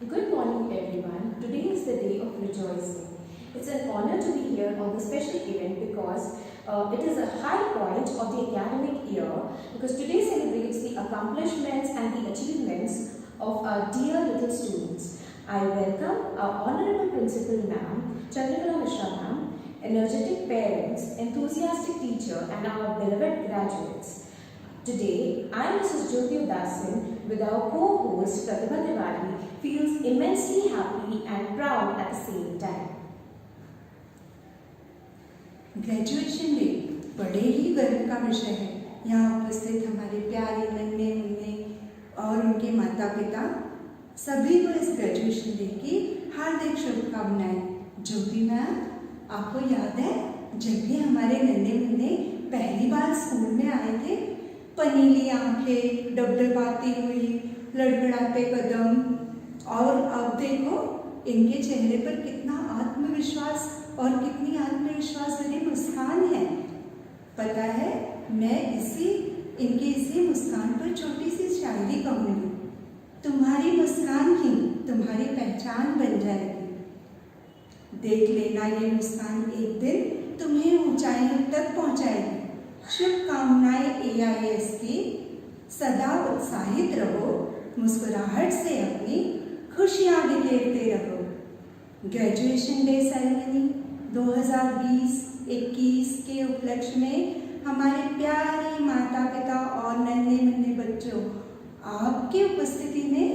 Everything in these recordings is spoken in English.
Good morning everyone. Today is the day of rejoicing. It's an honor to be here on this special event because it is a high point of the academic year because today celebrates the accomplishments and the achievements of our dear little students. I welcome our Honorable Principal Ma'am, Chandrakala Mishra Ma'am, energetic parents, enthusiastic teacher and our beloved graduates. Today, I, Mrs. Jyoti Udasin, with our co-host Pratibha Tiwari, feels immensely happy and proud at the same time. Graduation day बड़े ही गर्व का विषय है। यहाँ उपस्थित हमारे प्यारे नन्हे मुन्ने और उनके माता पिता सभी को इस ग्रेजुएशन डे की हार्दिक शुभकामनाएं। ज्योति मैम, आपको याद है जब भी हमारे नन्हे मुन्ने पहली बार स्कूल में आए थे, पनीली आंखें, डबडबाती हुई, लड़खड़ाते कदम, और अब देखो इनके चेहरे पर कितना आत्मविश्वास और कितनी आत्मविश्वास भरी मुस्कान है। पता है, मैं इनकी इसी मुस्कान पर छोटी सी शायरी कहूँगी। तुम्हारी मुस्कान ही तुम्हारी पहचान बन जाएगी। देख लेना, ये मुस्कान एक दिन तुम्हें ऊंचाइयों तक पहुंचाएगी। शुभकामनाएं AIS की। सदा उत्साहित रहो, मुस्कुराहट से अपनी खुशियां बिखेरते रहो। ग्रेजुएशन डे सेरेमनी 2020-21 के उपलक्ष्य में हमारे प्यारे माता पिता और नन्हे मुन्ने बच्चों, आपकी उपस्थिति ने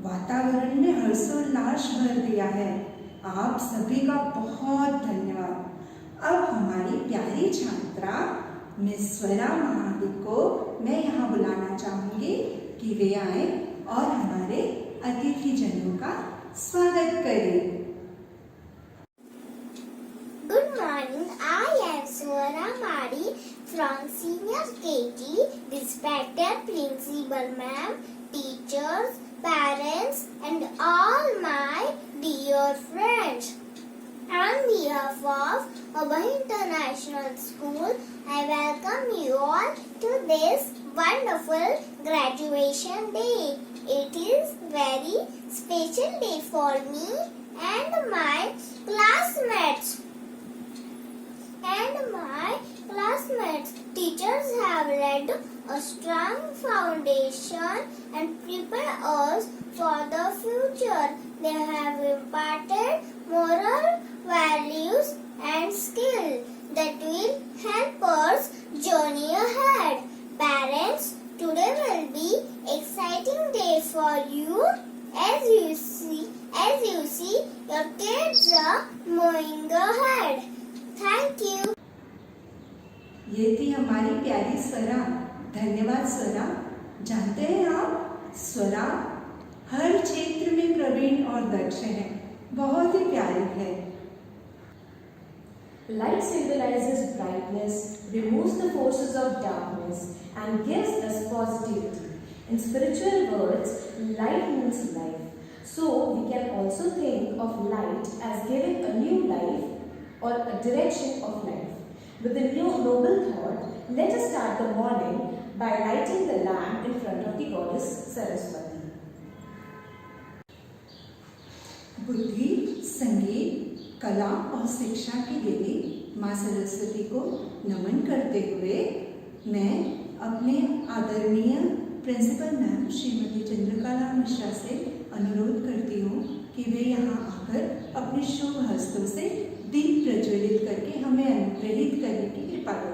वातावरण में हर्षोल्लास भर दिया है। आप सभी का बहुत धन्यवाद। अब हमारी प्यारी छात्रा मिस स्वरा महाडिक को मैं यहाँ बुलाना चाहूँगी कि वे आए और हमारे अतिथिजनों का स्वागत करें। Good morning, I am Swara Madi from Senior KG. Respected Principal Ma'am, teachers, parents and all my dear friends. On behalf of Abha International School, I welcome you all to this wonderful graduation day. It is very special day for me and my classmates. Teachers have laid a strong foundation and prepared us for the future. They have imparted moral values and skill that will help us journey ahead. Parents, today will be exciting day for you as you see your kids are moving ahead. Thank you. ये थी हमारी प्यारी स्वरा। धन्यवाद स्वरा। जानते हैं आप, स्वरा हर क्षेत्र में प्रवीण और दक्ष है, बहुत ही प्यारी है। Light symbolizes brightness, removes the forces of darkness and gives us positivity. In spiritual words, light means life. So we can also think of light as giving a new life or a direction of life. With the new noble thought, let us start the morning by lighting the lamp in front of the goddess Saraswati. बुद्धि, संगीत, कला और शिक्षा की देवी माँ सरस्वती को नमन करते हुए मैं अपने आदरणीय प्रिंसिपल मैम श्रीमती चंद्रकला मिश्रा से अनुरोध करती हूँ कि वे यहाँ आकर अपने शुभ हस्तों से दीप प्रज्वलित करके हमें अनुप्रेरित करने की कृपा करें।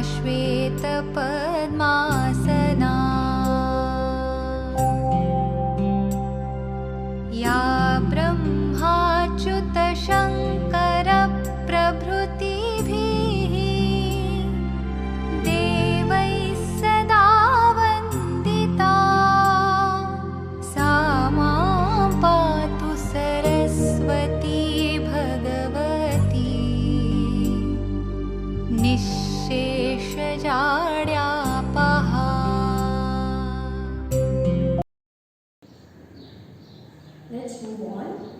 श्वेत padmasana on.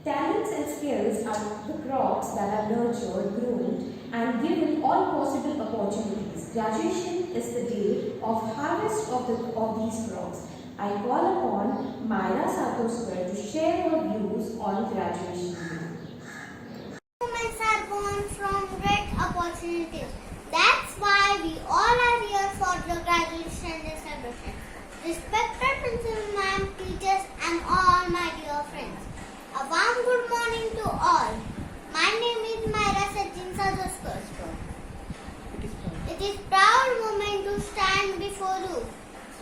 Talents and skills are the crops that are nurtured, groomed, and given all possible opportunities. Graduation is the day of harvest of these crops. I call upon Myra Satoskar to share her views on graduation day. Humans are born from great opportunities. That's why we all are here for the graduation day celebration. Respected principal ma'am, teachers, and all my dear friends. A warm good morning to all. My name is Myra Satoskar. It is proud moment to stand before you.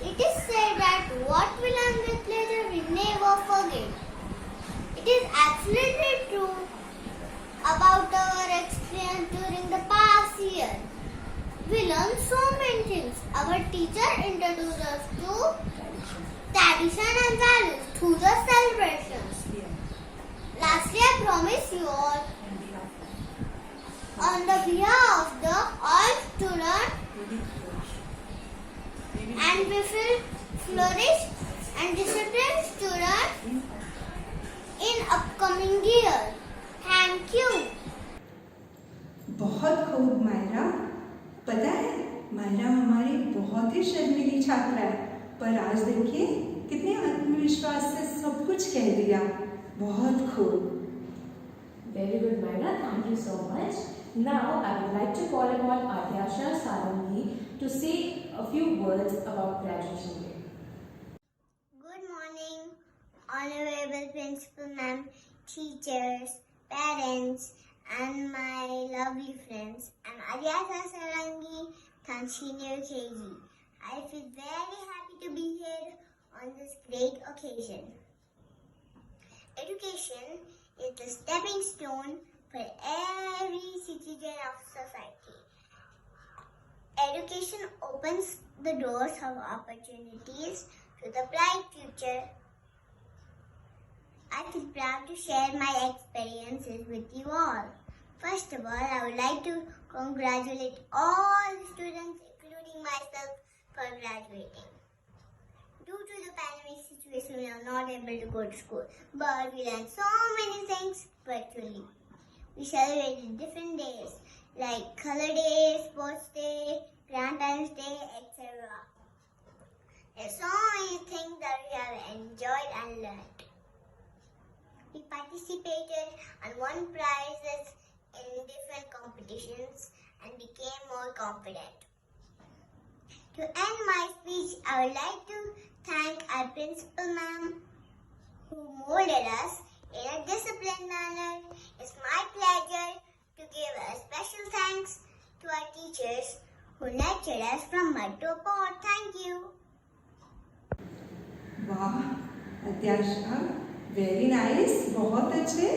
It is said that what we learn with pleasure we never forget. It is absolutely true about our experience during the past year. We learned so many things. Our teacher introduced us to tradition and values through the celebrations. Lastly, I promise you all, on the behalf of the all students, and we will flourish and disciplined students in upcoming year. Thank you. बहुत खूब मायरा। पता है मायरा हमारी बहुत ही शर्मीली छात्रा है, पर आज देखिए कितने आत्मविश्वास से सब कुछ कह दिया। बहुत खूब। Very good, Myra. Thank you so much. Now, I would like to call upon Adyasha Sarangi to say a few words about graduation day. Good morning, honorable principal ma'am, teachers, parents, and my lovely friends. I'm Adyasha Sarangi, Senior KG. I feel very happy to be here on this great occasion. Education is the stepping stone for every citizen of society. Education opens the doors of opportunities to the bright future. I feel proud to share my experiences with you all. First of all, I would like to congratulate all the students, including myself, for graduating. Due to the pandemic situation, we are not able to go to school, but we learned so many things virtually. We celebrated different days like Color Day, Sports Day, Grandparents' Day, etc. There's so many things that we have enjoyed and learned. We participated and won prizes in different competitions and became more confident. To end my speech, I would like to thank our principal ma'am who molded us in a disciplined manner. It's my pleasure to give a special thanks to our teachers who nurtured us from mud to pot. Thank you. वाह अध्याशा, very nice, बहुत अच्छे।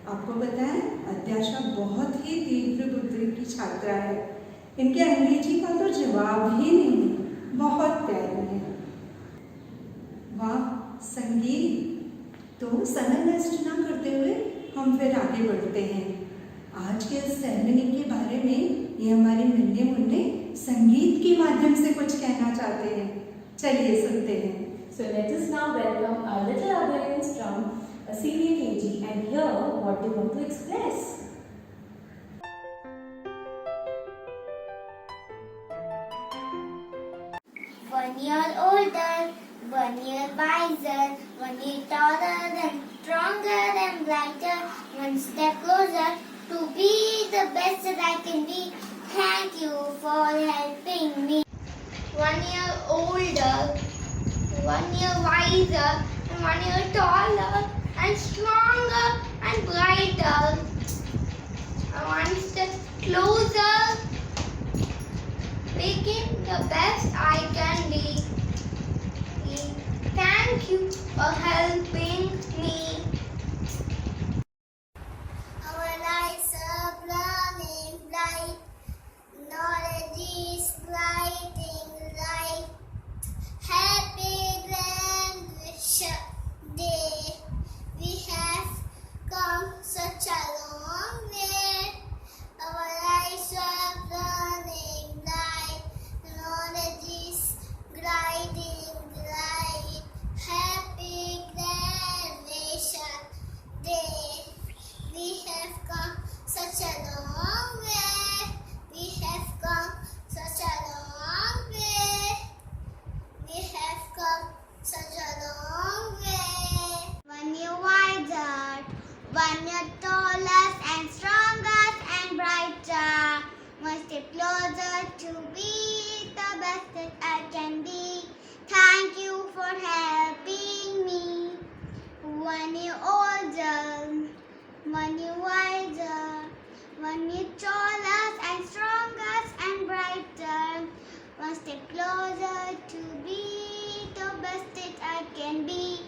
आपको पता है अध्याशा बहुत ही तीव्र बुद्धि की छात्रा है। इनके अंग्रेजी का तो जवाब ही नहीं, बहुत प्यारी है। वाह संगीत। तो समय नष्ट ना करते हुए हम फिर आगे बढ़ते हैं। आज के इस सेरेमनी के बारे में ये हमारे नन्हे मुन्ने संगीत के माध्यम से कुछ कहना चाहते हैं। चलिए सुनते हैं। So let us now welcome our little audience from a senior KG and hear what they want to express. 1 year older, 1 year wiser, 1 year taller than stronger and brighter, 1 step closer to be the best that I can be. Thank you for helping me. 1 year older, 1 year wiser, and 1 year taller and stronger and brighter, and 1 step closer, making the best I can be. Thank you for helping me. Our lives are burning bright, knowledge is lighting light. Happy graduation day. We have come such a long way. Our lives are burning bright, knowledge is guiding light. Happy graduation can be.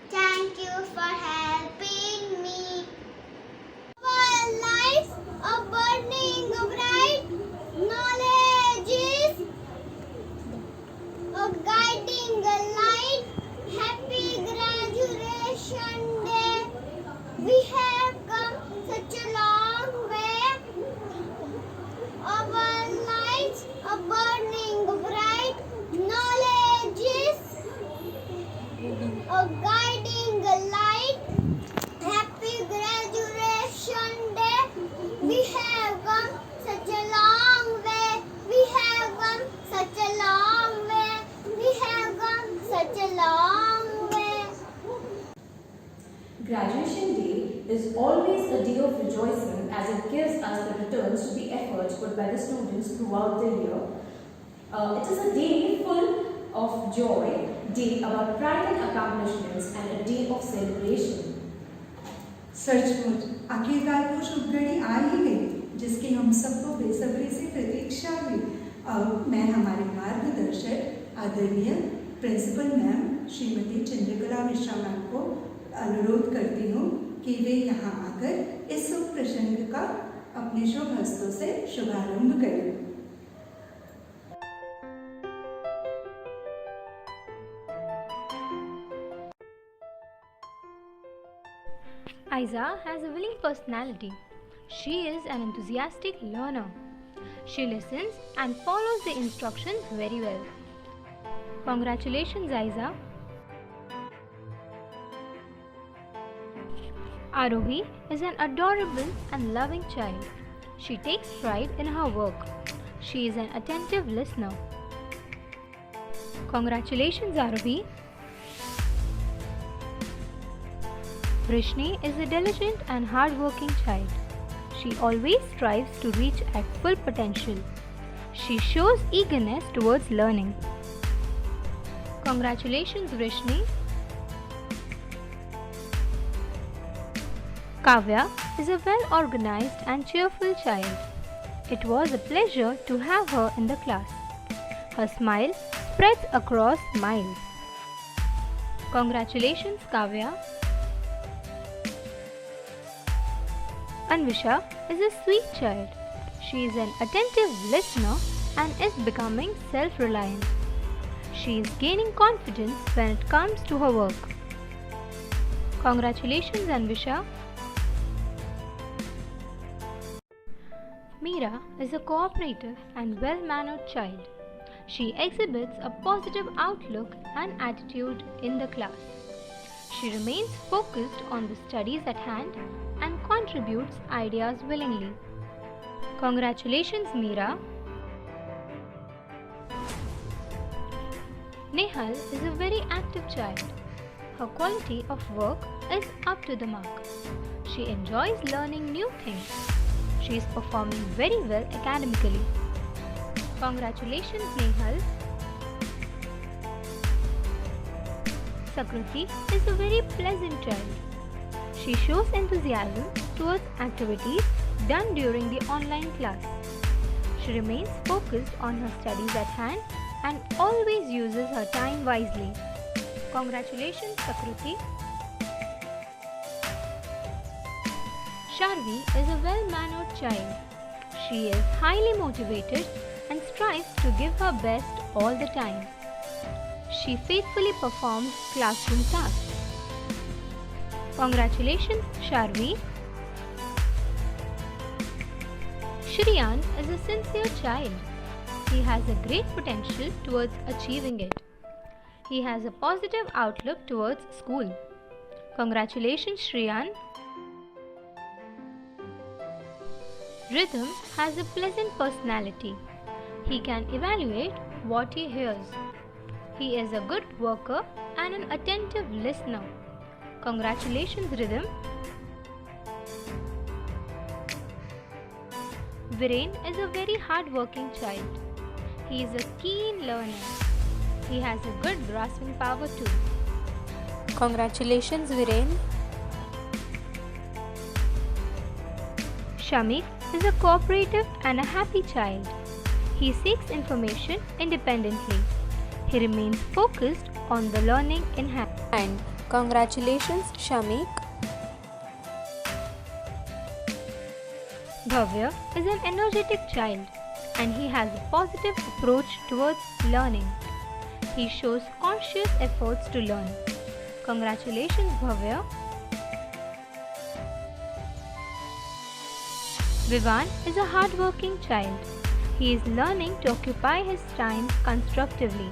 Thank you for helping me. Our lights are burning bright. Knowledge is a guiding light. Happy graduation day. We have come such a long way. Our lights are burning bright. Knowledge is a guiding light. Happy graduation day. We have come such a long way. We have come such a long way. We have come such a long way. Graduation Day is always a day of rejoicing as it gives us the returns to the efforts put by the students throughout the year. It is a day full of joy, day about pride and accomplishments, and a day of celebration. सचमुच आखिरकार वो शुभ घड़ी आ ही गई जिसकी हम सबको बेसब्री से प्रतीक्षा हुई। अब मैं हमारे मार्गदर्शक आदरणीय principal ma'am Shrimati Chandrakala Mishra ma'am को अनुरोध करती हूँ कि वे यहाँ आकर इस शुभ प्रसंग का अपने शुभ हस्तों से शुभारंभ करें। Aiza has a willing personality. She is an enthusiastic learner. She listens and follows the instructions very well. Congratulations, Aiza. Arohi is an adorable and loving child. She takes pride in her work. She is an attentive listener. Congratulations, Arohi. Vrishni is a diligent and hard-working child. She always strives to reach at full potential. She shows eagerness towards learning. Congratulations, Vrishni. Kavya is a well-organized and cheerful child. It was a pleasure to have her in the class. Her smile spreads across miles. Congratulations, Kavya. Anvisha is a sweet child. She is an attentive listener and is becoming self-reliant. She is gaining confidence when it comes to her work. Congratulations, Anvisha. Meera is a cooperative and well-mannered child. She exhibits a positive outlook and attitude in the class. She remains focused on the studies at hand and contributes ideas willingly. Congratulations, Meera. Nehal is a very active child. Her quality of work is up to the mark. She enjoys learning new things. She is performing very well academically. Congratulations, Nehal. Sakruti is a very pleasant child. She shows enthusiasm towards activities done during the online class. She remains focused on her studies at hand and always uses her time wisely. Congratulations, Sakruti. Sharvi is a well-mannered child. She is highly motivated and strives to give her best all the time. She faithfully performs classroom tasks. Congratulations, Sharvi. Shriyan is a sincere child. He has a great potential towards achieving it. He has a positive outlook towards school. Congratulations, Shriyan. Rhythm has a pleasant personality. He can evaluate what he hears. He is a good worker and an attentive listener. Congratulations, Rhythm. Viren is a very hard-working child. He is a keen learner. He has a good grasping power too. Congratulations, Viren. Shamik is a cooperative and a happy child. He seeks information independently. He remains focused on the learning in hand. And congratulations, Shamik. Bhavya is an energetic child and he has a positive approach towards learning. He shows conscious efforts to learn. Congratulations, Bhavya. Vivan is a hardworking child. He is learning to occupy his time constructively.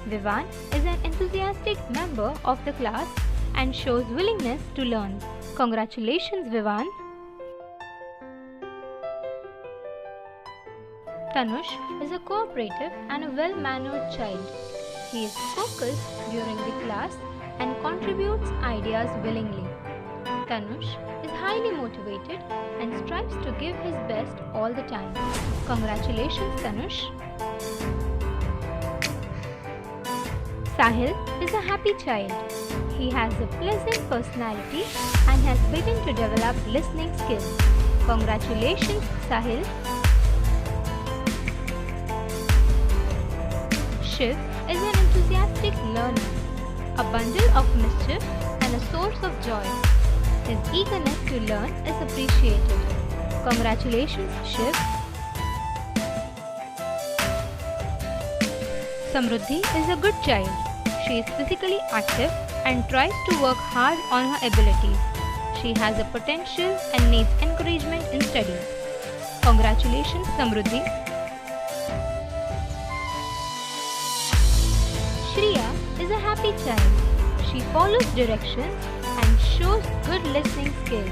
Vivan is an enthusiastic member of the class and shows willingness to learn. Congratulations, Vivan. Tanush is a cooperative and a well-mannered child. He is focused during the class and contributes ideas willingly. Tanush is highly motivated and strives to give his best all the time. Congratulations, Tanush. Sahil is a happy child. He has a pleasant personality and has begun to develop listening skills. Congratulations, Sahil. Shiv is an enthusiastic learner, a bundle of mischief and a source of joy. His eagerness to learn is appreciated. Congratulations, Shiv. Samruddhi is a good child. She is physically active and tries to work hard on her abilities. She has a potential and needs encouragement in studies. Congratulations, Samruddhi. Shriya is a happy child. She follows directions and shows good listening skills.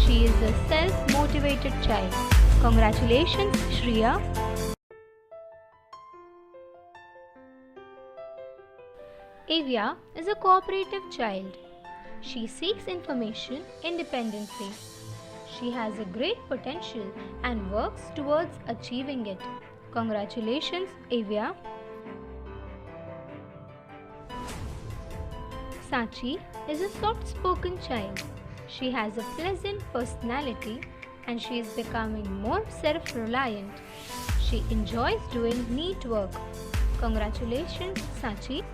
She is a self-motivated child. Congratulations, Shriya. Avia is a cooperative child. She seeks information independently. She has a great potential and works towards achieving it. Congratulations, Avia. Sachi is a soft-spoken child. She has a pleasant personality and she is becoming more self-reliant. She enjoys doing neat work. Congratulations, Sachi.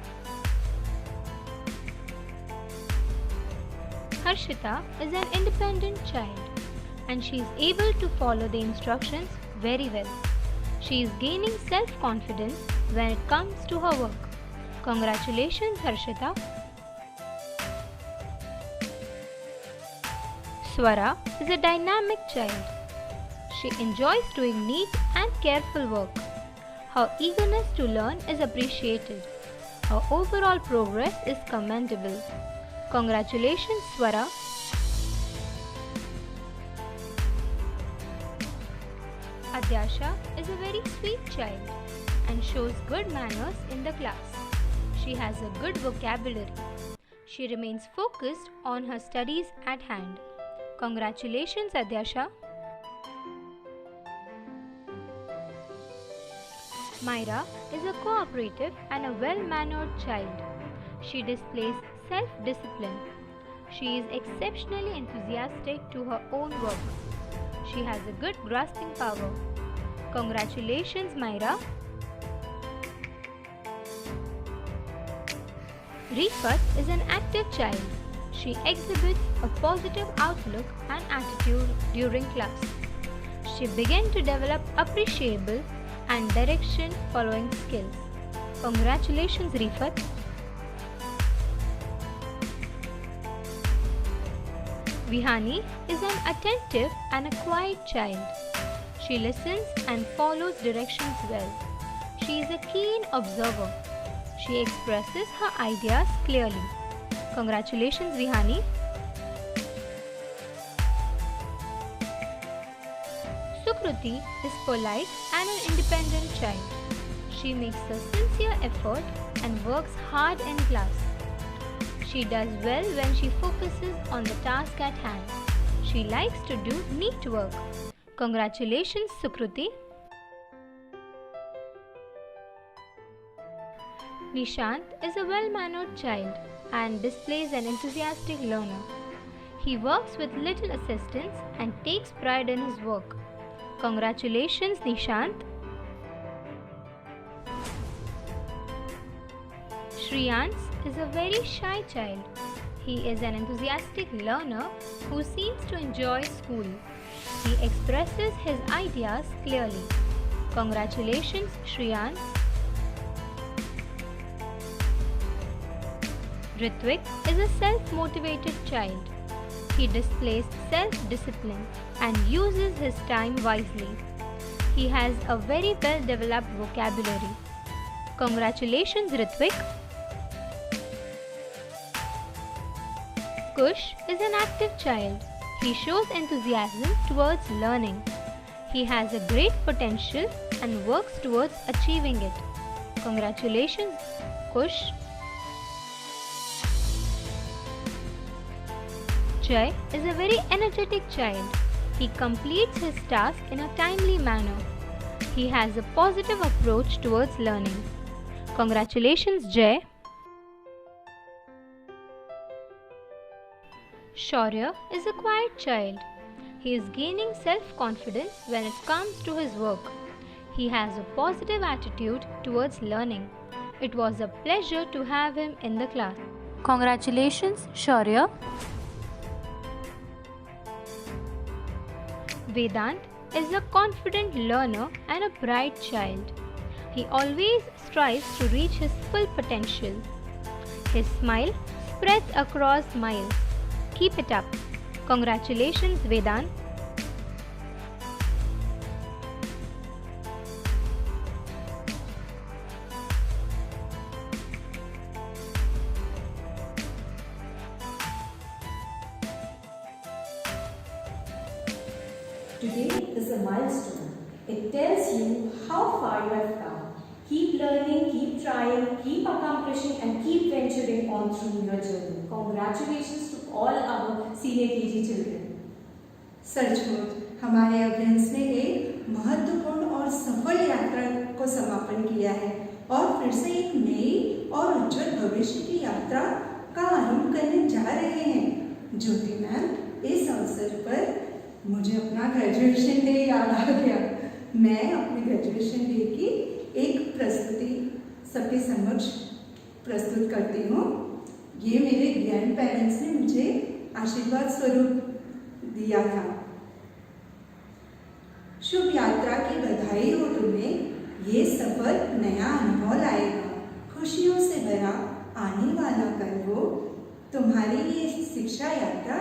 Harshita is an independent child and she is able to follow the instructions very well. She is gaining self-confidence when it comes to her work. Congratulations, Harshita. Swara is a dynamic child. She enjoys doing neat and careful work. Her eagerness to learn is appreciated. Her overall progress is commendable. Congratulations, Swara. Adyasha is a very sweet child and shows good manners in the class. She has a good vocabulary. She remains focused on her studies at hand. Congratulations, Adyasha. Myra is a cooperative and a well-mannered child. She displays self-discipline. She is exceptionally enthusiastic to her own work. She has a good grasping power. Congratulations, Myra. Rifat is an active child. She exhibits a positive outlook and attitude during class. She began to develop appreciable and direction-following skills. Congratulations, Rifat. Vihani is an attentive and a quiet child. She listens and follows directions well. She is a keen observer. She expresses her ideas clearly. Congratulations, Vihani. Sukruti is polite and an independent child. She makes a sincere effort and works hard in class. She does well when she focuses on the task at hand. She likes to do neat work. Congratulations, Sukruti. Nishant is a well-mannered child and displays an enthusiastic learner. He works with little assistance and takes pride in his work. Congratulations, Nishant. Shreyans is a very shy child. He is an enthusiastic learner who seems to enjoy school. He expresses his ideas clearly. Congratulations, Shreyans. Ritvik is a self-motivated child. He displays self-discipline and uses his time wisely. He has a very well-developed vocabulary. Congratulations, Ritvik. Kush is an active child. He shows enthusiasm towards learning. He has a great potential and works towards achieving it. Congratulations, Kush. Jay is a very energetic child. He completes his task in a timely manner. He has a positive approach towards learning. Congratulations, Jay. Shaurya is a quiet child. He is gaining self-confidence when it comes to his work. He has a positive attitude towards learning. It was a pleasure to have him in the class. Congratulations, Shaurya. Vedant is a confident learner and a bright child. He always strives to reach his full potential. His smile spreads across miles. Keep it up. Congratulations, Vedant. Today is a milestone. It tells you how far you have come. Keep learning, keep trying, keep accomplishing and keep venturing on through your journey. Congratulations to all our senior KG children. सचमुच हमारे अभ्यंस ने एक महत्वपूर्ण और सफल यात्रा को समापन किया है और फिर से एक नई और उज्जवल भविष्य की यात्रा का आरंभ करने जा रहे हैं। ज्योति मैम, इस अवसर पर मुझे अपना ग्रेजुएशन डे याद आ गया। मैं अपने ग्रेजुएशन डे की एक प्रस्तुति सबके समक्ष प्रस्तुत करती हूँ। ये मेरे ग्रैंड पेरेंट्स ने मुझे आशीर्वाद स्वरूप दिया था। शुभ यात्रा की बधाई हो तुम्हें। ये सफर नया अनुभव लाएगा, खुशियों से भरा आने वाला कल हो। तुम्हारी ये शिक्षा यात्रा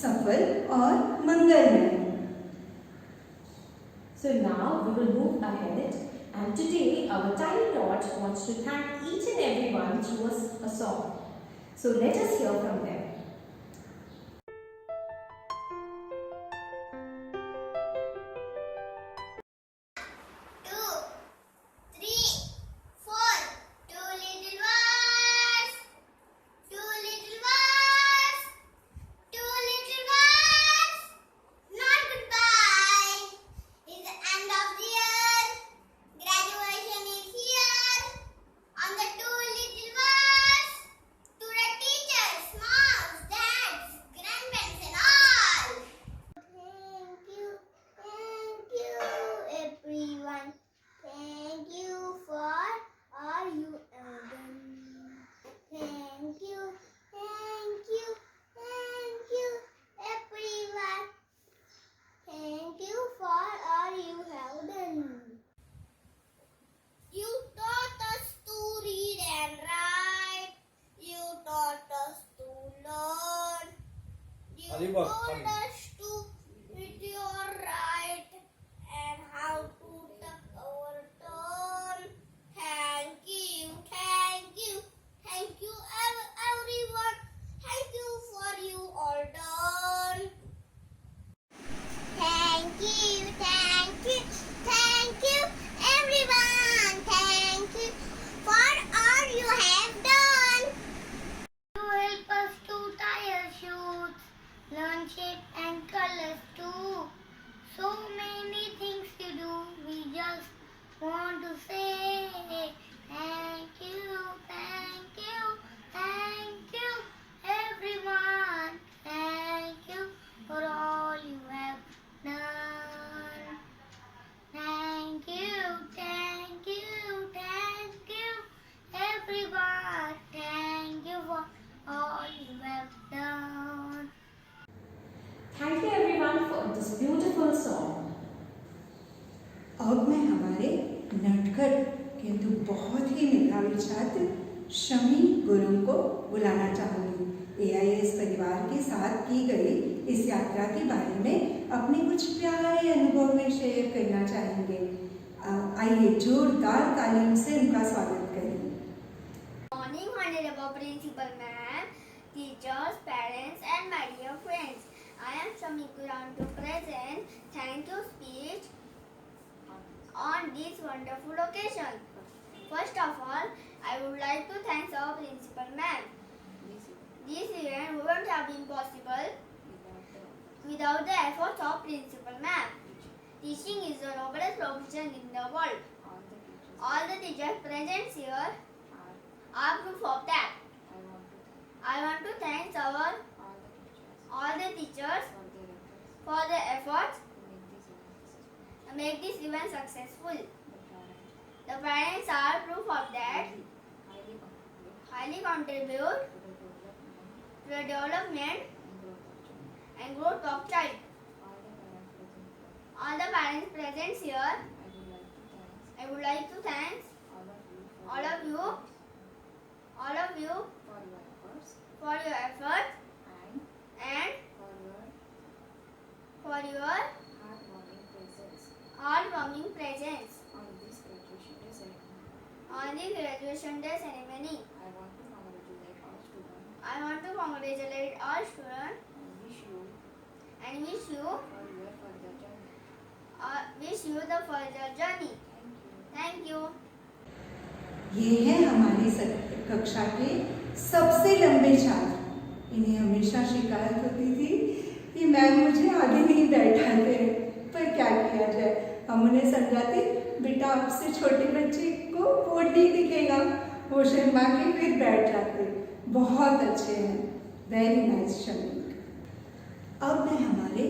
सफल और मंगलमय हो। So now we will move ahead, and today our tiny Lord wants to thank each and everyone through a song. So let us hear from them. 你把。 told us to read your right and how to tuck our turn. Thank you, everyone. Thank you for you all done. Thank you, everyone. Thank you for all you have done. You help us to tie our shoes, learn shape and हमारे नटखट किंतु बहुत ही मेधावी छात्र शमी गुरुंग को बुलाना चाहूँगी। AIS परिवार के साथ की गई इस यात्रा के बारे में अपने कुछ प्यारे अनुभव में शेयर करना चाहेंगे। आइए जोरदार तालियों से उनका स्वागत करें। Morning, Honorable Principal Ma'am, teachers, parents, and my dear friends. I am Shami Guran to present thank you speech on this wonderful occasion. First of all, I would like to thank our Principal Ma'am. This event wouldn't have been possible without the efforts of Principal Ma'am. Teaching is the noblest profession in the world. All the teachers present here are proof of that. I want to thank all the teachers for their efforts to make this event successful. The parents are proof of that. Highly contribute to the development and growth of child. All the parents present here, I would like to thank all of you for your effort and for your heartwarming presence on the graduation day ceremony. I want to congratulate all students and wish you the further journey. Thank you. ये हैं हमारी कक्षा के सबसे लंबे छात्र। इन्हें हमेशा शिकायत होती थी कि मैम मुझे आगे नहीं बैठाते, पर क्या किया जाए। हम उन्हें समझाते, बेटा आपसे छोटे बच्चे को बोर्ड नहीं दिखेगा, वो शर्मा के फिर बैठ जाते। बहुत अच्छे हैं, वेरी नाइस शमी। अब मैं हमारे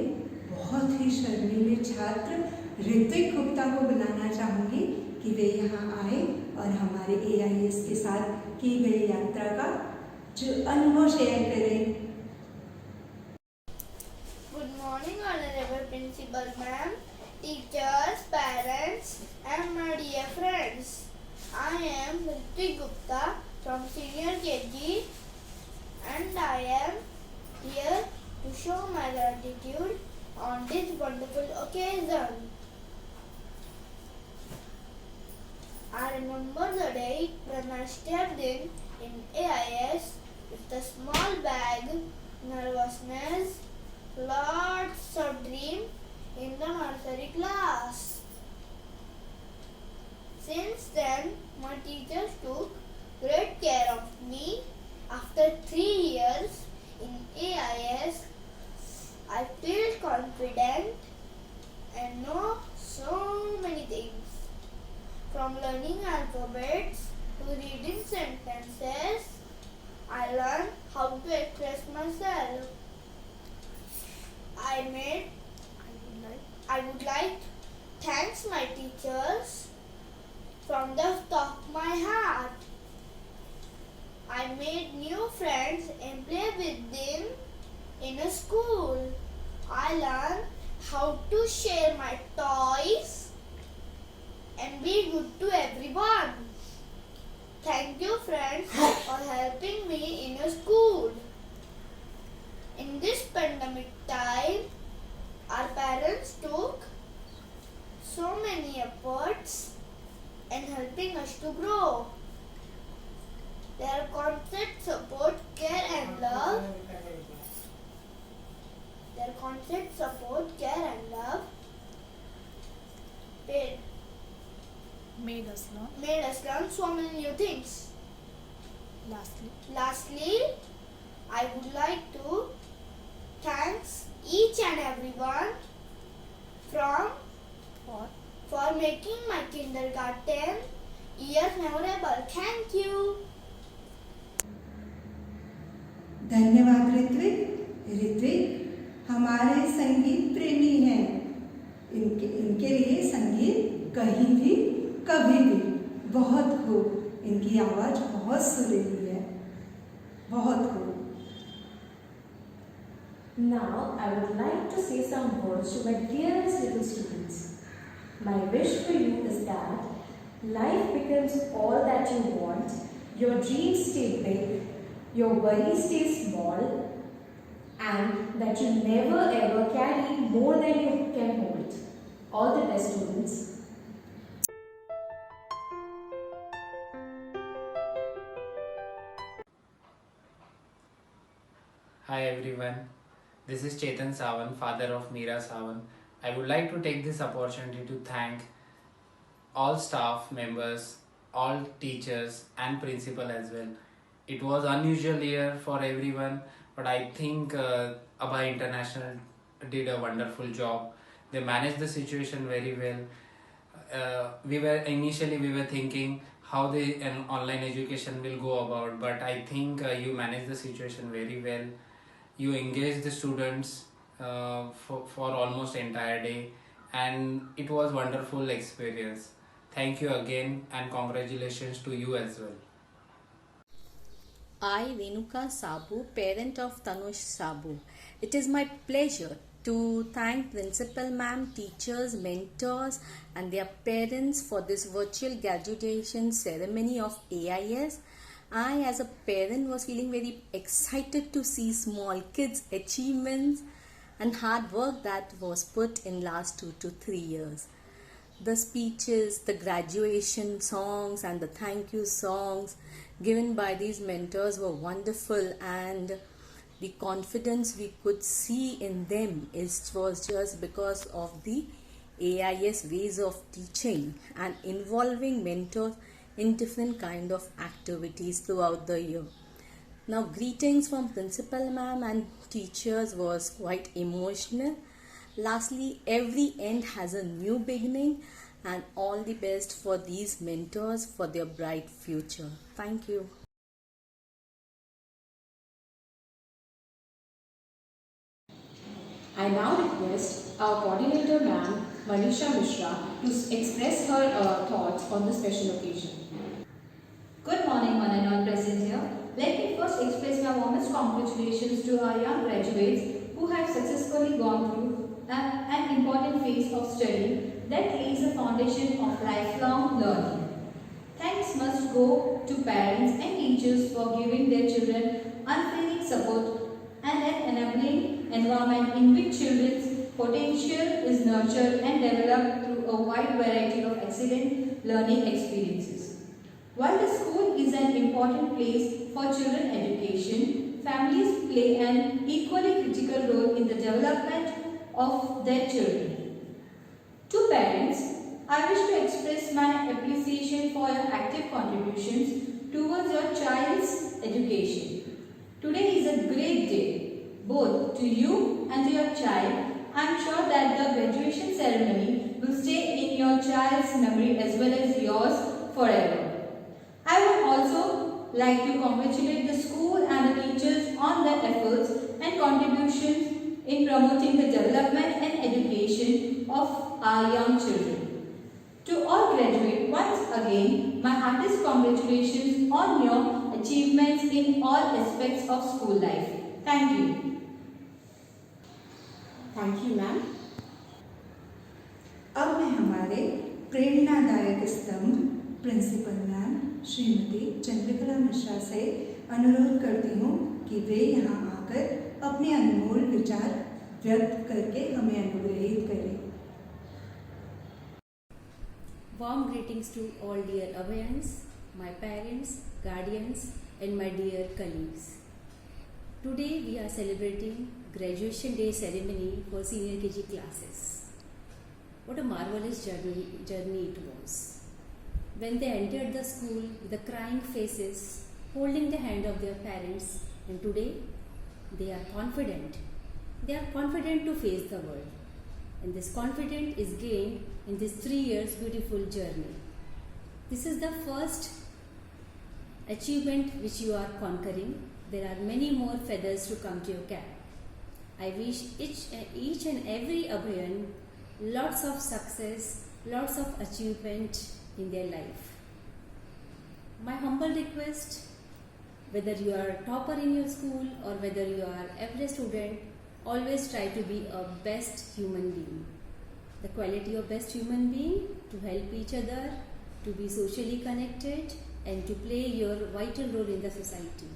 बहुत ही शर्मीले छात्र ऋत्विक गुप्ता को बुलाना चाहूँगी कि वे यहाँ आए और हमारे AIS के साथ की गई यात्रा का जो अनुभव शेयर करें। Good morning, Honorable Principal Ma'am, teachers, parents, and my dear friends. I am Ritwik Gupta from Senior KG, and I am here to show my gratitude on this wonderful occasion. I remember the day when I stepped in AIS with a small bag, nervousness, lots of dream in the nursery class. Since then, my teachers took great care of me. After 3 years in AIS, I feel confident and know so many things. From learning alphabets to reading sentences, I learned how to express myself. I would like to thank my teachers from the top of my heart. I made new friends and played with them in a school. I learned how to share my toys and be good to everyone. Thank you, friends, for helping me in a school. In this pandemic time, our parents took so many efforts in helping us to grow. Their constant support, care and love. Made us learn so many new things. Lastly, I would like to thank each and everyone for making my kindergarten year memorable. Thank you. धन्यवाद ऋत्विक हमारे संगीत प्रेमी हैं। इनके लिए संगीत कहीं भी कभी भी बहुत खूब। इनकी आवाज़ बहुत सुरीली है, बहुत खूब। Now I would like to say some words to my dearest little students. My wish for you is that life becomes all that you want, your dreams stay big, your worries stay small, and that you never ever carry more than you can hold. All the best, students. Hi everyone, this is Chetan Sawant, father of Meera Sawant. I would like to take this opportunity to thank all staff members, all teachers and principal as well. It was unusual year for everyone, but I think Abha International did a wonderful job. They managed the situation very well. We were thinking how the an online education will go about, but I think you managed the situation very well. You engaged the students for almost entire day, and it was wonderful experience. Thank you again and congratulations to you as well. I, Renuka Sabu, parent of Tanush Sabu. It is my pleasure to thank Principal Ma'am, teachers, mentors and their parents for this virtual graduation ceremony of AIS. I as a parent was feeling very excited to see small kids' achievements and hard work that was put in last 2 to 3 years. The speeches, the graduation songs and the thank you songs given by these mentors were wonderful, and the confidence we could see in them was just because of the AIS ways of teaching and involving mentors in different kind of activities throughout the year. Now, greetings from Principal Ma'am and teachers was quite emotional. Lastly, every end has a new beginning, and all the best for these mentors for their bright future. Thank you. I now request our coordinator, Ma'am Manisha Mishra, to express her thoughts on the special occasion. Good morning, one and all present here. Let me first express my warmest congratulations to our young graduates who have successfully gone through an important phase of study that lays the foundation of lifelong learning. Thanks must go to parents and teachers for giving their children unfailing support and an enabling environment in which children's potential is nurtured and developed through a wide variety of excellent learning experiences. While the school is an important place for children education, families play an equally critical role in the development of their children. To parents, I wish to express my appreciation for your active contributions towards your child's education. Today is a great day, both to you and to your child. I am sure that the graduation ceremony will stay in your child's memory as well as yours forever. I would also like to congratulate the school and the teachers on their efforts and contributions in promoting the development and education of our young children. To all graduates, once again, my heartiest congratulations on your achievements in all aspects of school life. Thank you. Thank you, ma'am. अब मैं हमारे प्रेरणादायक स्तंभ principal ma'am Shrimati Chandrakala Mishra से अनुरोध करती हूँ कि वे यहाँ आकर अपने अनमोल विचार व्यक्त करके हमें अनुग्रहित करें। Warm greetings to all dear Abhayans, my parents, guardians and my dear colleagues. Today we are celebrating graduation day ceremony for senior KG classes. What a marvelous journey it was. When they entered the school with the crying faces, holding the hand of their parents, and today they are confident. They are confident to face the world. And this confidence is gained in this 3 years beautiful journey. This is the first achievement which you are conquering. There are many more feathers to come to your cap. I wish each and every Abhayan lots of success, lots of achievement in their life. My humble request, whether you are a topper in your school or whether you are average student, always try to be a best human being. the quality of best human being, to help each other, to be socially connected, and to play your vital role in the society.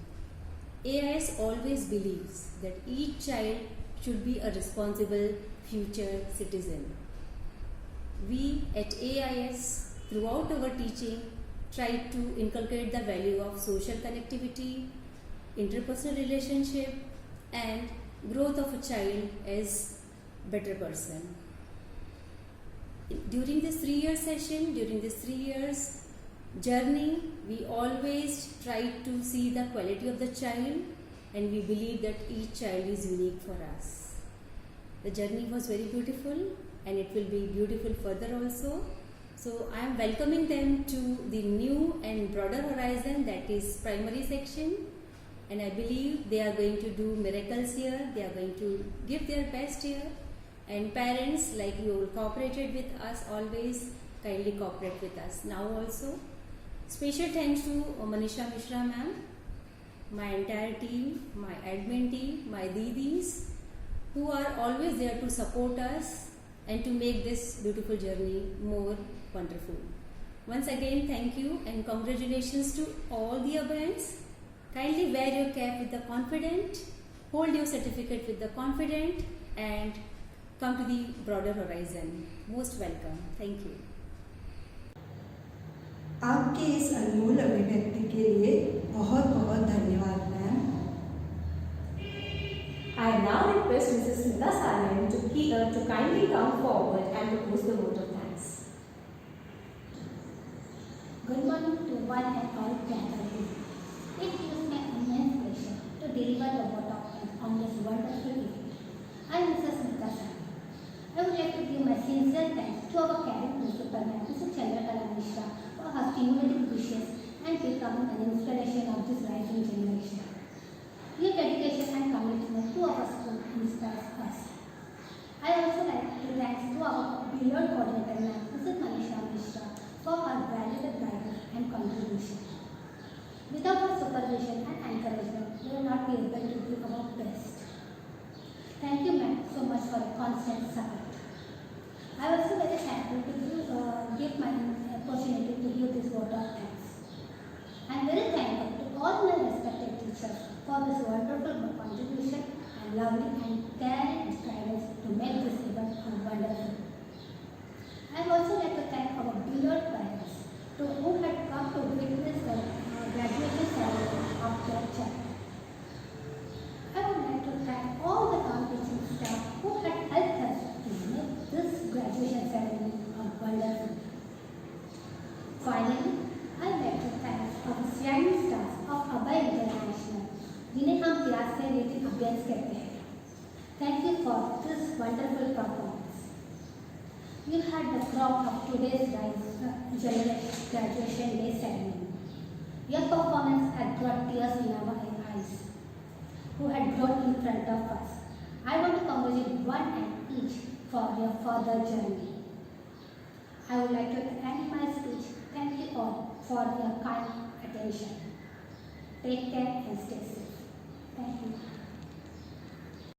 AIS always believes that each child should be a responsible future citizen. We at AIS, throughout our teaching, try to inculcate the value of social connectivity, interpersonal relationship, and growth of a child as better person. During this 3-year session, during this 3 years journey, we always try to see the quality of the child, and we believe that each child is unique for us. The journey was very beautiful, and it will be beautiful further also. So I am welcoming them to the new and broader horizon, that is primary section, and I believe they are going to do miracles here. They are going to give their best here, and parents, like you cooperated with us always, kindly cooperate with us now also. Special thanks to Manisha Mishra ma'am, my entire team, my admin team, my didis, who are always there to support us and to make this beautiful journey more wonderful. Once again, thank you and congratulations to all the abhayans. Kindly wear your cap with the confident, hold your certificate with the confident, and come to the broader horizon. Most welcome. Thank you. आपके इस अनमोल अभिव्यक्ति के लिए बहुत बहुत धन्यवाद ma'am. I now request Mrs. Smita Salan to kindly come forward and propose the vote of thanks. Good morning to one and all gathered here. It gives me immense pleasure to deliver the vote of thanks on this wonderful event. I am Mrs. Smita Salan. I would like to give my sincere thanks to our caring principal, Mrs. Chandrakala Mishra, for her stimulating wishes and becoming an inspiration of this rising generation. Your dedication and commitment to our school inspires us. I also like to thank to our beloved coordinator, Mrs. Manisha Mishra, for her valuable guidance and contribution. Without her supervision and encouragement, we will not be able to do our best. Thank you, ma'am, so much for your constant support. I am also very thankful to give my opportunity to give this vote of thanks. I am very thankful to all my respected teachers for this wonderful contribution and lovely and caring guidance to make this event wonderful. I would also like to thank our beloved parents who had come to witness the graduation ceremony of their child. I would like to thank all the non-teaching staff who had helped us to make this graduation ceremony wonderful. Finally, I would like to thank our shining stars of Abhay International, जिन्हें हम प्यार से rating अभ्यास कहते हैं. Thank you for this wonderful performance. You had the crop of today's graduation day ceremony. Your performance had brought tears in our eyes, who had grown in front of us. I want to congratulate one and each for your further journey. I would like to end my speech. Thank you all for your kind attention. Take care and stay safe. Thank you.